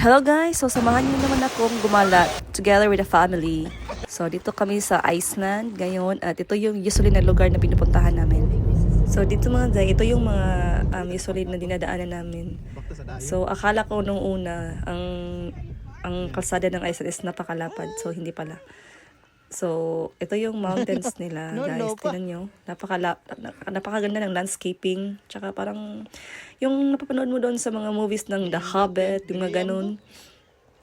Hello guys! So samahan niyo naman akong gumala together with the family. So dito kami sa Iceland ngayon at ito yung usually na lugar na pinupuntahan namin. So dito mga guys, ito yung mga usually na dinadaanan namin. So akala ko nung una ang kalsada ng Iceland is napakalapad. So hindi pala. So, ito yung mountains nila, guys. Tingnan nyo. Napakaganda ng landscaping. Tsaka parang, yung napapanood mo doon sa mga movies ng The Hobbit, yung mga ganun.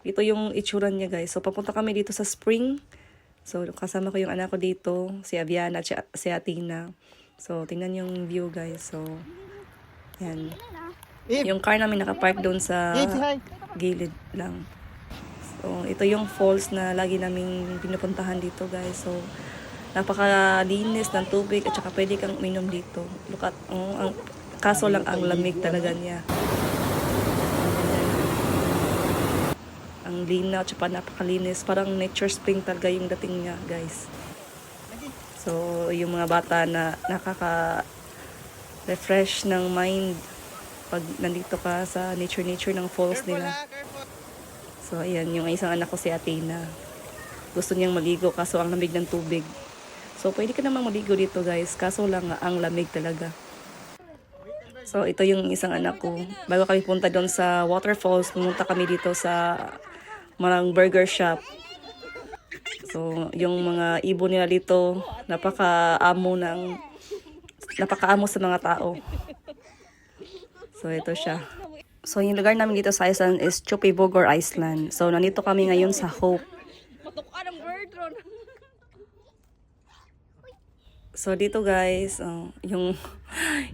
Ito yung itsura niya, guys. So, papunta kami dito sa spring. So, kasama ko yung anak ko dito, si Aviana at si Athena. So, tingnan yung view, guys. So, yan. Yung car namin nakapark doon sa gilid lang. So, ito yung falls na lagi naming pinupuntahan dito, guys. So, napakalinis ng tubig at saka pwede kang uminom dito. Look at, kaso lang ang lamig talaga niya. Ang linaw at saka napakalinis. Parang nature spring talaga yung dating niya, guys. So, yung mga bata na nakaka-refresh ng mind pag nandito ka sa nature ng falls nila. So, ayan, yung isang anak ko si Athena. Gusto niyang maligo kaso ang lamig ng tubig. So, pwede ka namang maligo dito, guys. Kaso lang ang lamig talaga. So, ito yung isang anak ko. Bago kami punta doon sa waterfalls, pumunta kami dito sa marang burger shop. So, yung mga ibon nila dito, napakaamo sa mga tao. So, ito siya. So, yung lugar namin dito sa Iceland is Tjopibogor Iceland. So, nandito kami ngayon sa Hope. So, dito guys, yung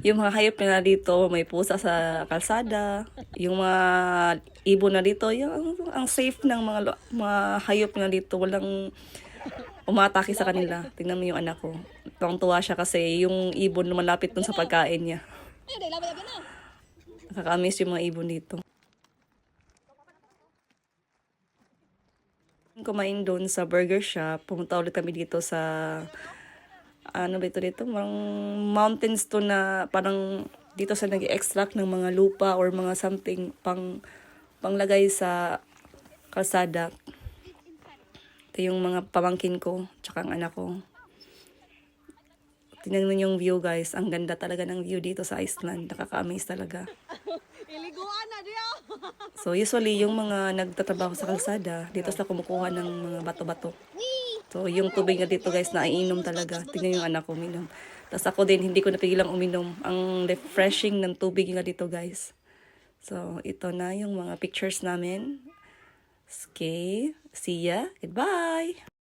mga hayop na dito, may pusa sa kalsada. Yung mga ibon na dito, ang safe ng mga hayop na dito. Walang umatake sa kanila. Tingnan mo yung anak ko. Tuwang-tuwa siya kasi yung ibon lumalapit dun sa pagkain niya. Nakaka-amaze yung mga ibon dito. Kumain doon sa burger shop. Pumunta ulit kami dito sa ano ba ito dito? Parang mountains to na parang dito sa nag-extract ng mga lupa or mga something panglagay sa kalsada. Ito yung mga pamangkin ko tsaka ang anak ko. Tingnan mo yung view, guys. Ang ganda talaga ng view dito sa Iceland. Nakaka-amaze talaga. So usually yung mga nagtatrabaho sa kalsada, dito sila kumukuha ng mga bato-bato. So yung tubig na dito, guys, naiinom talaga. Tingnan yung anak ko uminom. Tapos ako din, hindi ko napigilang uminom. Ang refreshing ng tubig nga dito, guys. So ito na yung mga pictures namin. Okay, see ya. Goodbye!